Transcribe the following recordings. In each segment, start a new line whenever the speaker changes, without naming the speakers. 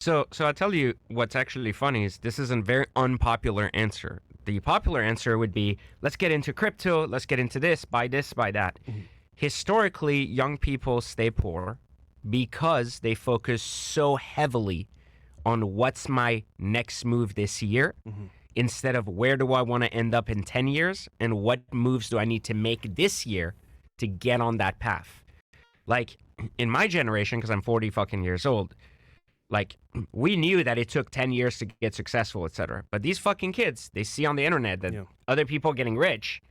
So I'll tell you what's actually funny is this is a very unpopular answer. The popular answer would be, let's get into crypto, let's get into this, buy that. Historically, young people stay poor because they focus so heavily on what's my next move this year instead of where do I want to end up in 10 years and what moves do I need to make this year to get on that path. Like in my generation, because I'm 40 fucking years old, like we knew that it took 10 years to get successful, etc. But these fucking kids, they see on the internet that other people getting rich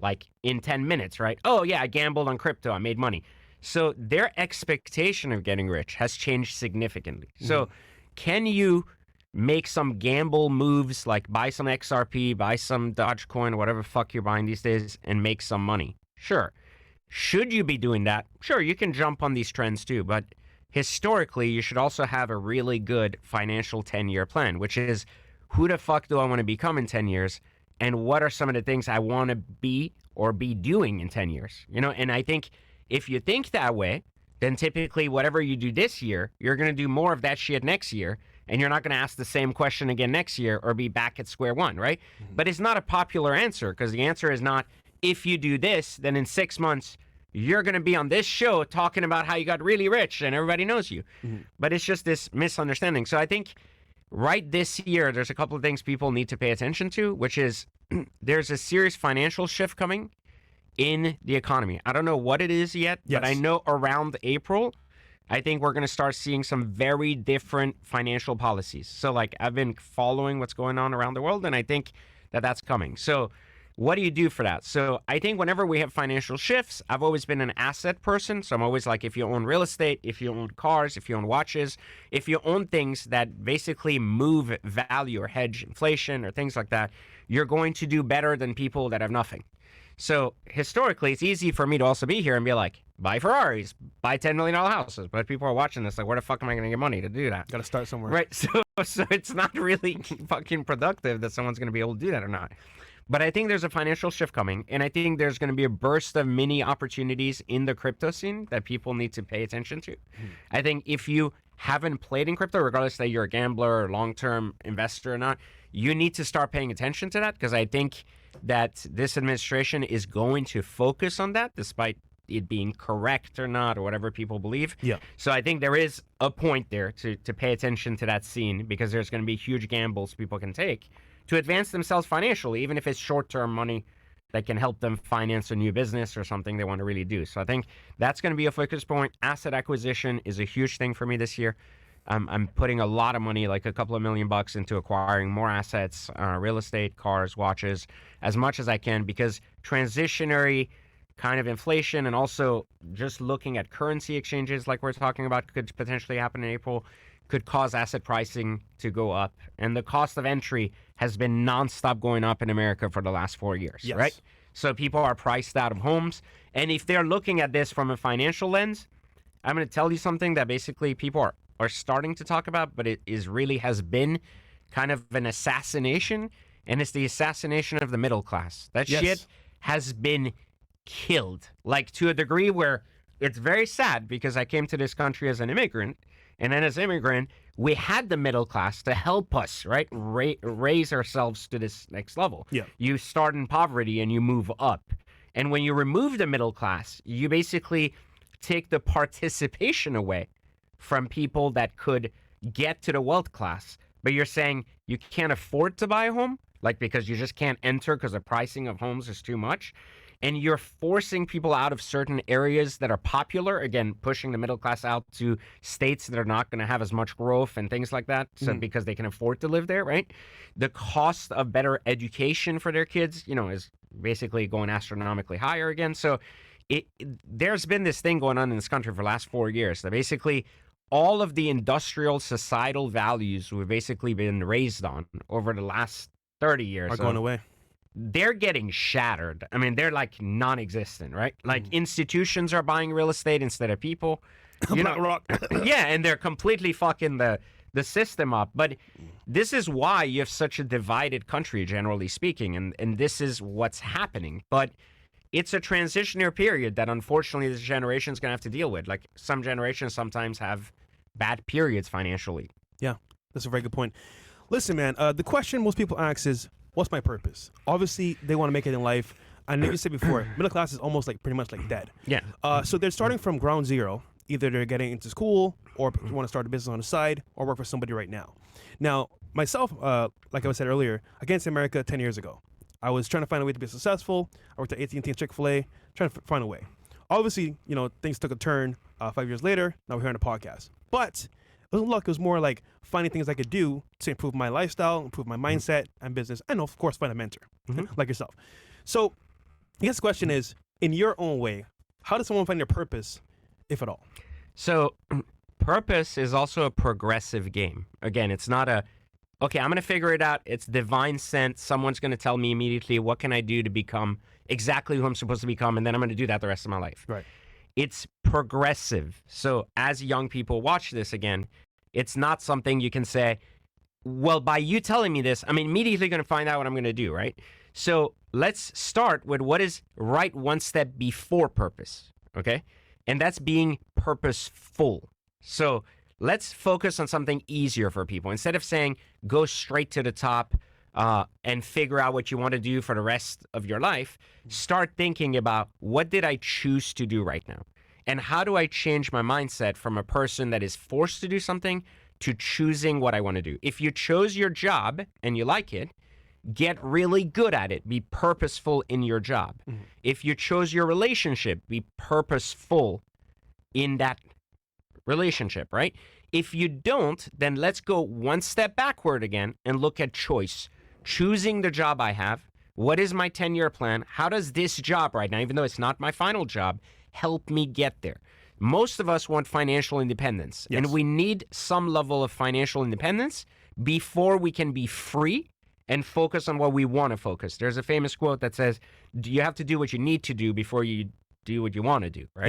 like in 10 minutes, right? Oh yeah, I gambled on crypto, I made money. So their expectation of getting rich has changed significantly. So can you make some gamble moves like buy some XRP, buy some Dogecoin, whatever fuck you're buying these days and make some money? Sure. Should you be doing that? Sure, you can jump on these trends too, but historically, you should also have a really good financial 10-year plan, which is who the fuck do I want to become in 10 years? And what are some of the things I want to be or be doing in 10 years? You know, and I think if you think that way, then typically whatever you do this year, you're going to do more of that shit next year. And you're not going to ask the same question again next year or be back at square one, right? But it's not a popular answer because the answer is not if you do this, then in 6 months, you're going to be on this show talking about how you got really rich and everybody knows you. But it's just this misunderstanding. So I think right this year, there's a couple of things people need to pay attention to, which is there's a serious financial shift coming in the economy. I don't know what it is yet, but I know around April, I think we're going to start seeing some very different financial policies. So like I've been following what's going on around the world, and I think that that's coming. So what do you do for that? So I think whenever we have financial shifts, I've always been an asset person. So I'm always like, if you own real estate, if you own cars, if you own watches, if you own things that basically move value or hedge inflation or things like that, you're going to do better than people that have nothing. So historically, it's easy for me to also be here and be like, buy Ferraris, buy $10 million houses. But people are watching this like, where the fuck am I going to get money to do that?
Got to start somewhere.
Right. So it's not really fucking productive that someone's going to be able to do that or not. But I think there's a financial shift coming, and I think there's going to be a burst of mini opportunities in the crypto scene that people need to pay attention to. I think if you haven't played in crypto, regardless that you're a gambler or long-term investor or not, you need to start paying attention to that because I think that this administration is going to focus on that despite it being correct or not or whatever people believe. So I think there is a point there to pay attention to that scene because there's going to be huge gambles people can take to advance themselves financially, even if it's short-term money that can help them finance a new business or something they want to really do. So I think that's going to be a focus point. Asset acquisition is a huge thing for me this year. I'm putting a lot of money, like a couple of $1 million into acquiring more assets, real estate, cars, watches, as much as I can, because transitionary kind of inflation and also just looking at currency exchanges like we're talking about could potentially happen in April, could cause asset pricing to go up. And the cost of entry has been nonstop going up in America for the last 4 years, right? So people are priced out of homes. And if they're looking at this from a financial lens, I'm going to tell you something that basically people are starting to talk about, but it is really has been kind of an assassination, and it's the assassination of the middle class. That shit has been killed, like to a degree where it's very sad because I came to this country as an immigrant, and then as an immigrant, we had the middle class to help us, right, raise ourselves to this next level. You start in poverty and you move up. And when you remove the middle class, you basically take the participation away from people that could get to the wealth class. But you're saying you can't afford to buy a home, like because you just can't enter because the pricing of homes is too much. And you're forcing people out of certain areas that are popular, again, pushing the middle class out to states that are not going to have as much growth and things like that, so because they can afford to live there, right? The cost of better education for their kids, you know, is basically going astronomically higher again. So there's been this thing going on in this country for the last 4 years that basically all of the industrial societal values we've basically been raised on over the last 30 years
are going away.
They're getting shattered. I mean, they're like non-existent, right? Like institutions are buying real estate instead of people. You know, yeah, and they're completely fucking the system up. But this is why you have such a divided country, generally speaking, and this is what's happening. But it's a transitionary period that unfortunately this generation is going to have to deal with. Like some generations sometimes have bad periods financially.
Yeah, that's a very good point. Listen, man, the question most people ask is, what's my purpose? Obviously, they want to make it in life. I know you said before, middle class is almost like pretty much like dead.
Yeah.
So they're starting from ground zero. Either they're getting into school or want to start a business on the side or work for somebody right now. Now, myself, like I said earlier, against America 10 years ago, I was trying to find a way to be successful. I worked at AT&T and Chick-fil-A, trying to find a way. Obviously, things took a turn 5 years later. Now we're here on the podcast. But it wasn't luck. It was more like finding things I could do to improve my lifestyle, improve my mindset and business, and of course, find a mentor like yourself. So I guess the question is, in your own way, how does someone find their purpose, if at all?
So purpose is also a progressive game. Again, it's not okay, I'm going to figure it out. It's divine sent. Someone's going to tell me immediately, what can I do to become exactly who I'm supposed to become? And then I'm going to do that the rest of my life.
Right.
It's progressive. So as young people watch this again, it's not something you can say, well, by you telling me this, I'm immediately going to find out what I'm going to do, right? So let's start with what is right one step before purpose, okay? And that's being purposeful. So let's focus on something easier for people. Instead of saying, go straight to the top and figure out what you want to do for the rest of your life, start thinking about, what did I choose to do right now? And how do I change my mindset from a person that is forced to do something to choosing what I want to do? If you chose your job and you like it, get really good at it. Be purposeful in your job. If you chose your relationship, be purposeful in that relationship, right? If you don't, then let's go one step backward again and look at choice. Choosing the job I have. What is my 10-year plan? How does this job right now, even though it's not my final job, help me get there? Most of us want financial independence, and we need some level of financial independence before we can be free and focus on what we want to focus. There's a famous quote that says, you have to do what you need to do before you do what you want to do, right?